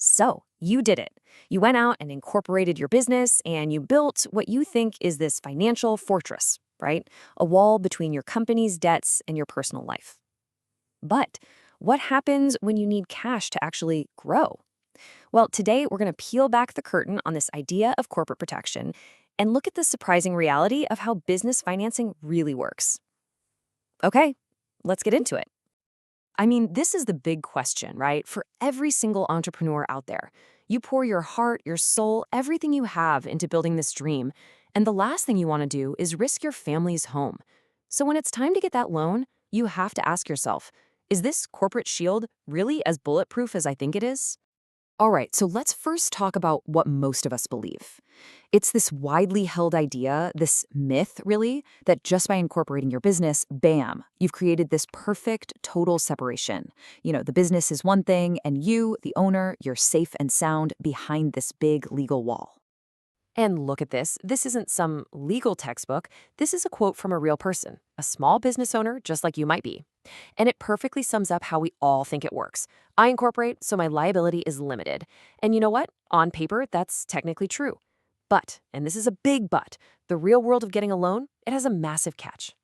So, you did it. You went out and incorporated your business and you built what you think is this financial fortress, right? A wall between your company's debts and your personal life. But what happens when you need cash to actually grow? Well, today we're going to peel back the curtain on this idea of corporate protection and look at the surprising reality of how business financing really works. Okay, let's get into it. I mean, this is the big question, right? For every single entrepreneur out there. You pour your heart, your soul, everything you have into building this dream, and the last thing you want to do is risk your family's home. So when it's time to get that loan, you have to ask yourself, is this corporate shield really as bulletproof as I think it is? All right, so let's first talk about what most of us believe. It's this widely held idea, this myth, really, that just by incorporating your business, bam, you've created this perfect total separation. The business is one thing, and you, the owner, you're safe and sound behind this big legal wall. And look at this. This isn't some legal textbook. This is a quote from a real person, a small business owner just like you might be. And it perfectly sums up how we all think it works. I incorporate, so my liability is limited. And you know what? On paper, that's technically true. But, and this is a big but, the real world of getting a loan, it has a massive catch.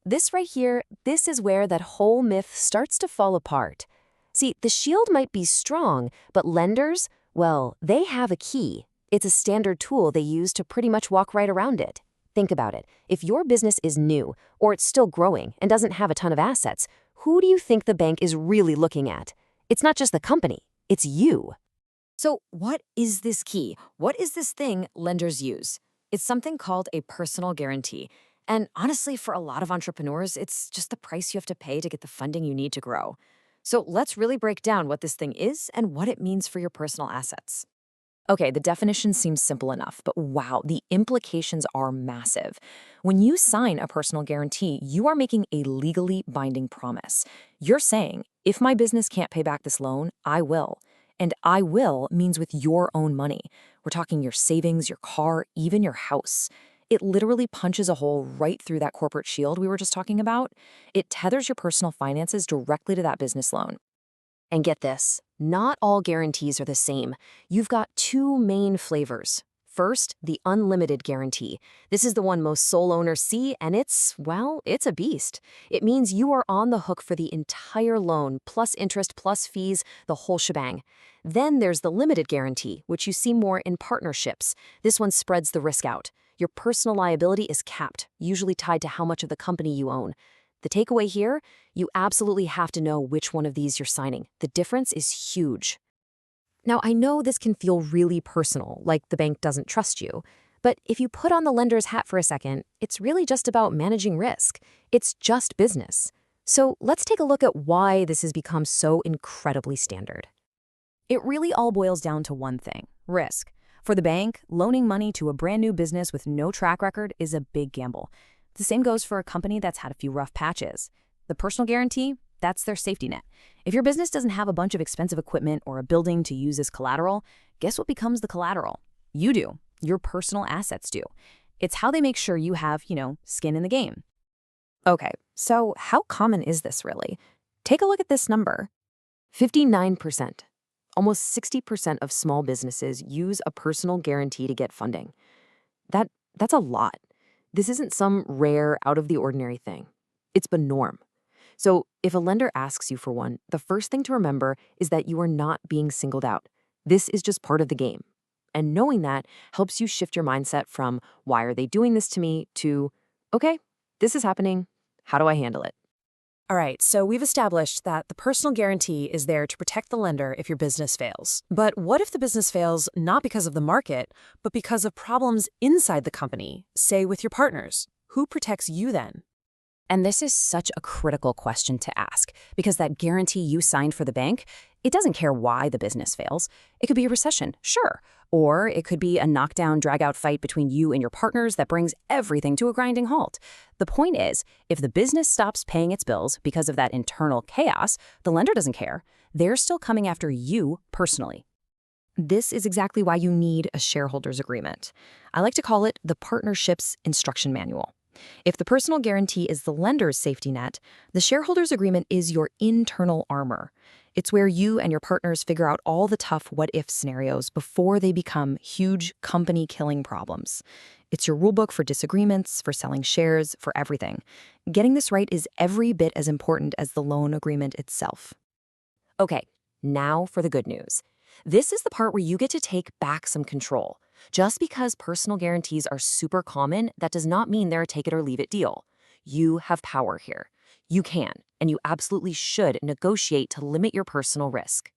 This right here, this is where that whole myth starts to fall apart. See, the shield might be strong, but lenders, well, they have a key. It's a standard tool they use to pretty much walk right around it. Think about it. If your business is new, or it's still growing and doesn't have a ton of assets, who do you think the bank is really looking at? It's not just the company, it's you. So what is this key? What is this thing lenders use? It's something called a personal guarantee. And honestly, for a lot of entrepreneurs, it's just the price you have to pay to get the funding you need to grow. So let's really break down what this thing is and what it means for your personal assets. Okay, the definition seems simple enough, but wow, the implications are massive. When you sign a personal guarantee, you are making a legally binding promise. You're saying, if my business can't pay back this loan, I will. And I will means with your own money. We're talking your savings, your car, even your house. It literally punches a hole right through that corporate shield we were just talking about. It tethers your personal finances directly to that business loan. And get this, not all guarantees are the same. You've got two main flavors. First, the unlimited guarantee. This is the one most sole owners see, and it's a beast. It means you are on the hook for the entire loan, plus interest, plus fees, the whole shebang. Then there's the limited guarantee, which you see more in partnerships. This one spreads the risk out. Your personal liability is capped, usually tied to how much of the company you own. The takeaway here, you absolutely have to know which one of these you're signing. The difference is huge. Now, I know this can feel really personal, like the bank doesn't trust you. But if you put on the lender's hat for a second, it's really just about managing risk. It's just business. So let's take a look at why this has become so incredibly standard. It really all boils down to one thing, risk. For the bank, loaning money to a brand new business with no track record is a big gamble. The same goes for a company that's had a few rough patches. The personal guarantee, that's their safety net. If your business doesn't have a bunch of expensive equipment or a building to use as collateral, guess what becomes the collateral? You do. Your personal assets do. It's how they make sure you have, skin in the game. Okay, so how common is this really? Take a look at this number. 59%. Almost 60% of small businesses use a personal guarantee to get funding. That's a lot. This isn't some rare, out-of-the-ordinary thing. It's the norm. So if a lender asks you for one, the first thing to remember is that you are not being singled out. This is just part of the game. And knowing that helps you shift your mindset from, why are they doing this to me, to, okay, this is happening. How do I handle it? All right, so we've established that the personal guarantee is there to protect the lender if your business fails. But what if the business fails not because of the market, but because of problems inside the company, say with your partners? Who protects you then? And this is such a critical question to ask, because that guarantee you signed for the bank, it doesn't care why the business fails. It could be a recession, sure. Or it could be a knockdown, drag-out fight between you and your partners that brings everything to a grinding halt. The point is, if the business stops paying its bills because of that internal chaos, the lender doesn't care. They're still coming after you personally. This is exactly why you need a shareholders agreement. I like to call it the partnership's instruction manual. If the personal guarantee is the lender's safety net, the shareholders agreement is your internal armor. It's where you and your partners figure out all the tough what-if scenarios before they become huge company-killing problems. It's your rulebook for disagreements, for selling shares, for everything. Getting this right is every bit as important as the loan agreement itself. Okay, now for the good news. This is the part where you get to take back some control. Just because personal guarantees are super common, that does not mean they're a take-it-or-leave-it deal. You have power here. You can, and you absolutely should negotiate to limit your personal risk.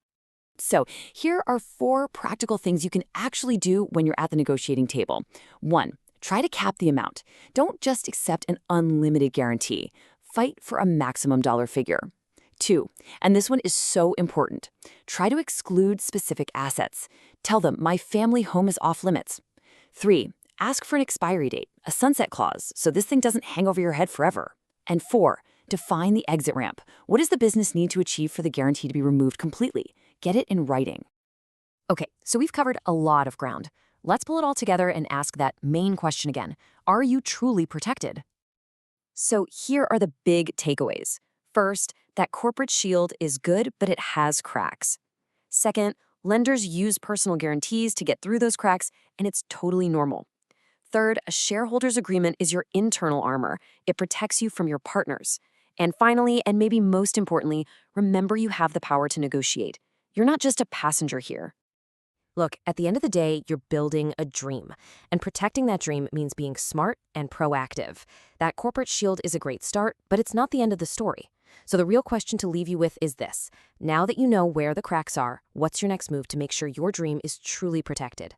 So, here are 4 practical things you can actually do when you're at the negotiating table. 1. Try to cap the amount. Don't just accept an unlimited guarantee. Fight for a maximum dollar figure. 2, and this one is so important, try to exclude specific assets. Tell them, my family home is off limits. 3, ask for an expiry date, a sunset clause, so this thing doesn't hang over your head forever. And 4, define the exit ramp. What does the business need to achieve for the guarantee to be removed completely? Get it in writing. Okay, so we've covered a lot of ground. Let's pull it all together and ask that main question again. Are you truly protected? So here are the big takeaways. First, that corporate shield is good, but it has cracks. Second, lenders use personal guarantees to get through those cracks, and it's totally normal. Third, a shareholder's agreement is your internal armor. It protects you from your partners. And finally, and maybe most importantly, remember you have the power to negotiate. You're not just a passenger here. Look, at the end of the day, you're building a dream. And protecting that dream means being smart and proactive. That corporate shield is a great start, but it's not the end of the story. So the real question to leave you with is this. Now that you know where the cracks are, what's your next move to make sure your dream is truly protected?